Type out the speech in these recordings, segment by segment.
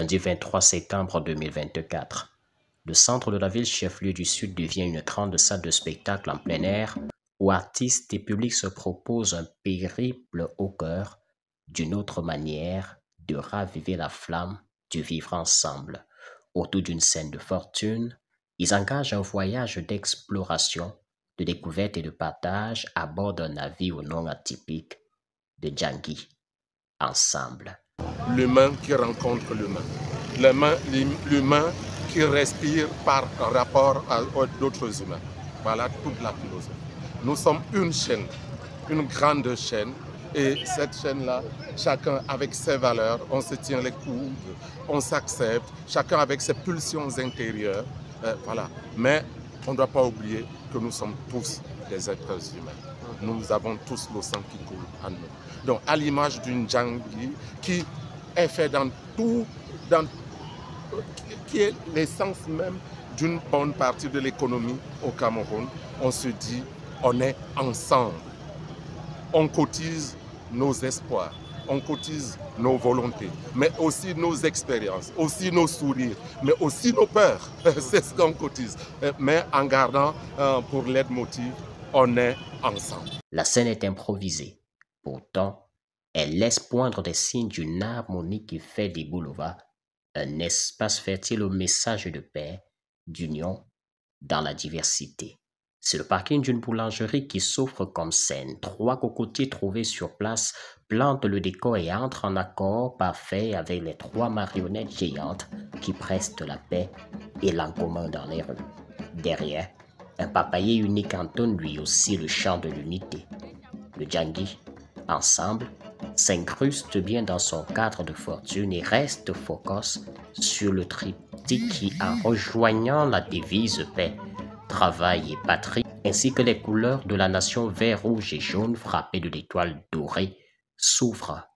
lundi 23 septembre 2024. Le centre de la ville chef-lieu du Sud devient une grande salle de spectacle en plein air où artistes et publics se proposent un périple au cœur d'une autre manière de raviver la flamme du vivre ensemble. Autour d'une scène de fortune, ils engagent un voyage d'exploration, de découverte et de partage à bord d'un navire au nom atypique de Djangui. Ensemble. L'humain qui rencontre l'humain. L'humain qui respire par rapport à d'autres humains. Voilà toute la philosophie. Nous sommes une chaîne, une grande chaîne. Et cette chaîne-là, chacun avec ses valeurs, on se tient les coudes, on s'accepte, chacun avec ses pulsions intérieures. Voilà. Mais on ne doit pas oublier que nous sommes tous des êtres humains. Nous avons tous le sang qui coule en nous. Donc, à l'image d'une Djangui qui est fait dans tout, qui est l'essence même d'une bonne partie de l'économie au Cameroun, on se dit, on est ensemble. On cotise nos espoirs, on cotise nos volontés, mais aussi nos expériences, aussi nos sourires, mais aussi nos peurs. C'est ce qu'on cotise. Mais en gardant pour leitmotiv, on est ensemble. La scène est improvisée. Pourtant, elle laisse poindre des signes d'une harmonie qui fait des boulevards un espace fertile au message de paix, d'union dans la diversité. C'est le parking d'une boulangerie qui s'offre comme scène. 3 cocotiers trouvés sur place plantent le décor et entrent en accord parfait avec les 3 marionnettes géantes qui prestent la paix et l'encommun dans les rues. Derrière, un papayer unique entonne lui aussi le chant de l'unité. Le Djangui, ensemble, s'incruste bien dans son cadre de fortune et reste focus sur le triptyque qui, en rejoignant la devise paix, travail et patrie, ainsi que les couleurs de la nation vert, rouge et jaune frappées de l'étoile dorée, s'ouvre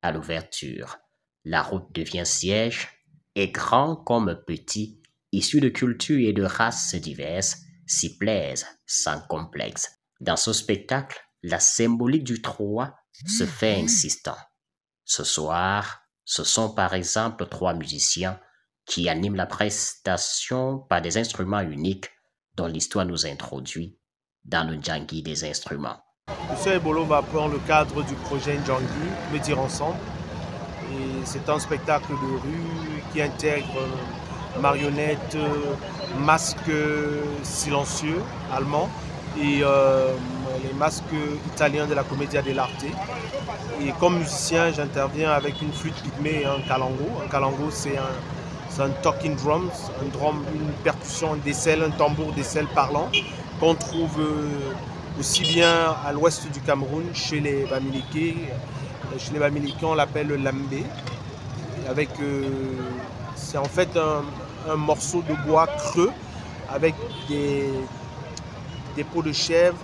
à l'ouverture. La route devient siège et grand comme petit, issu de cultures et de races diverses, s'y plaisent sans complexe. Dans ce spectacle, la symbolique du 3 se fait insistant. Ce soir, ce sont par exemple 3 musiciens qui animent la prestation par des instruments uniques dont l'histoire nous introduit dans le Djangui des instruments. M. Ebolo va prendre le cadre du projet Djangui, Me dire ensemble. Et c'est un spectacle de rue qui intègre marionnettes, masques silencieux allemands et les masques italiens de la Commedia dell'arte. Et comme musicien, j'interviens avec une flûte pygmée et un kalango. Un kalango, c'est un talking drums, une percussion d'aisselle, un tambour d'aisselle parlant qu'on trouve aussi bien à l'ouest du Cameroun, chez les Bamileke. Chez les Bamileke, on l'appelle le lambé. C'est en fait un morceau de bois creux avec des peaux de chèvre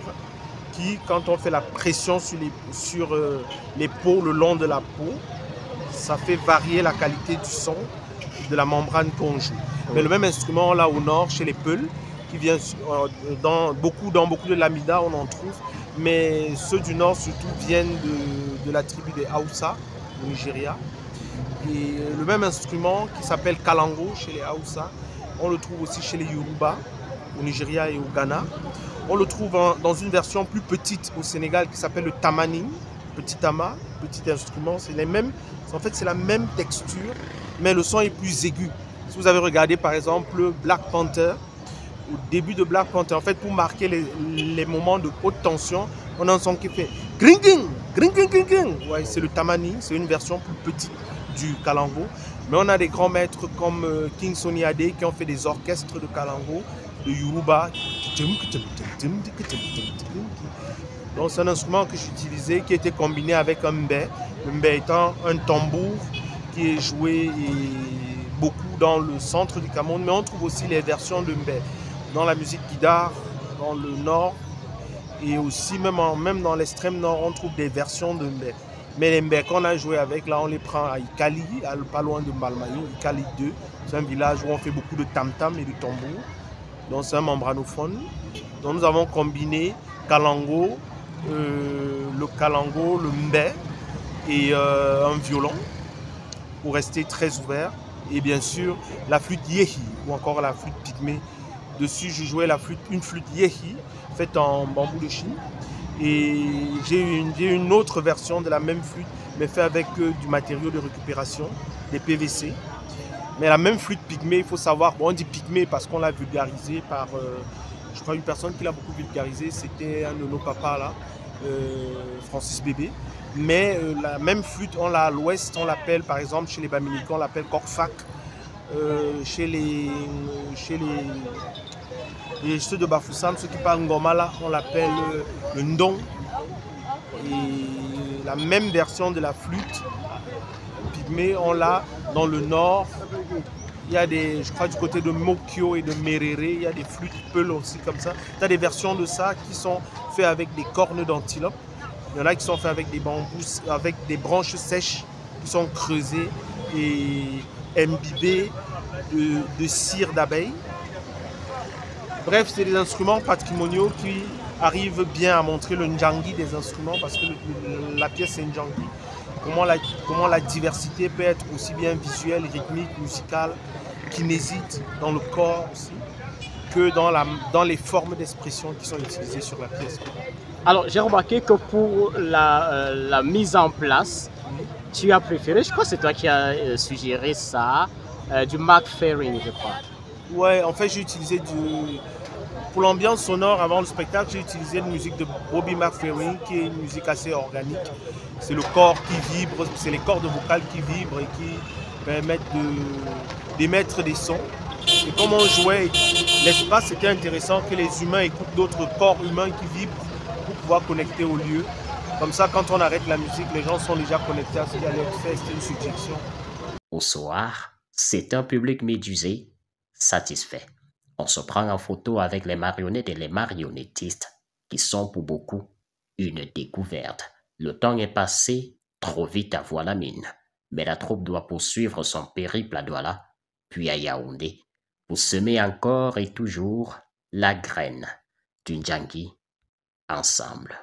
qui, quand on fait la pression sur les peaux, le long de la peau, ça fait varier la qualité du son de la membrane qu'on joue. Mais le même instrument là au nord, chez les Peuls, qui vient dans beaucoup de l'Amida, on en trouve, mais ceux du nord surtout viennent de la tribu des Hausa, au Nigeria. Et le même instrument qui s'appelle kalango chez les Hausa, on le trouve aussi chez les Yoruba, au Nigeria et au Ghana. On le trouve dans une version plus petite au Sénégal qui s'appelle le tamani, petit tama, petit instrument. C'est la même texture, mais le son est plus aigu. Si vous avez regardé par exemple Black Panther, au début de Black Panther, en fait pour marquer les moments de haute tension, on a un son qui fait gring gring, gring gring gring gring. Ouais, c'est le tamani, c'est une version plus petite du kalango. Mais on a des grands maîtres comme King Sonny Ade qui ont fait des orchestres de kalango, de Yoruba. Donc c'est un instrument que j'utilisais qui était combiné avec un mbé. Le mbé étant un tambour qui est joué beaucoup dans le centre du Cameroun, mais on trouve aussi les versions de mbé dans la musique guidare, dans le nord, et aussi même dans l'extrême nord, on trouve des versions de mbé. Mais les mbé qu'on a joué avec, là, on les prend à Ikali, pas loin de Mbalmayo, Ikali 2. C'est un village où on fait beaucoup de tam-tam et de tambour. Donc c'est un membranophone. Donc nous avons combiné kalango, le mbé et un violon pour rester très ouvert. et bien sûr la flûte yehi ou encore la flûte pygmée. Dessus, je jouais une flûte yehi faite en bambou de Chine. Et j'ai une autre version de la même flûte, mais faite avec du matériau de récupération, des PVC. Mais la même flûte pygmée, il faut savoir, bon, on dit pygmée parce qu'on l'a vulgarisé par, je crois, une personne qui l'a beaucoup vulgarisé, c'était un de nos papas là, Francis Bébé. Mais la même flûte, on l'a à l'ouest, on l'appelle par exemple chez les Bamileke, on l'appelle korfak. Chez ceux de Bafoussam, ceux qui parlent Ngoma là, on l'appelle le Ndong. Et la même version de la flûte pygmée, on l'a dans le nord. Il y a des, je crois du côté de Mokyo et de Merere, il y a des flûtes Peul aussi comme ça. Il y a des versions de ça qui sont faites avec des cornes d'antilope. Il y en a qui sont faits avec des bambous, avec des branches sèches qui sont creusées et imbibées de cire d'abeille. Bref, c'est des instruments patrimoniaux qui arrivent bien à montrer le njangi des instruments parce que la pièce est njangi. Comment la diversité peut être aussi bien visuelle, rythmique, musicale, kinésite dans le corps aussi, que dans les formes d'expression qui sont utilisées sur la pièce. Alors, j'ai remarqué que pour la mise en place, tu as préféré, je crois que c'est toi qui as suggéré ça, du McFerrin, je crois. Ouais, en fait, j'ai utilisé pour l'ambiance sonore avant le spectacle, j'ai utilisé une musique de Bobby McFerrin qui est une musique assez organique. C'est le corps qui vibre, c'est les cordes vocales qui vibrent et qui permettent d'émettre des sons. Et comme on jouait, l'espace était intéressant que les humains écoutent d'autres corps humains qui vibrent pour pouvoir connecter au lieu. Comme ça, quand on arrête la musique, les gens sont déjà connectés à ce qui allait être fait, c'était une suggestion. Au soir, c'est un public médusé, satisfait. On se prend en photo avec les marionnettes et les marionnettistes, qui sont pour beaucoup une découverte. Le temps est passé trop vite à voir la mine, mais la troupe doit poursuivre son périple à Douala, puis à Yaoundé, pour semer encore et toujours la graine du Njangi ensemble.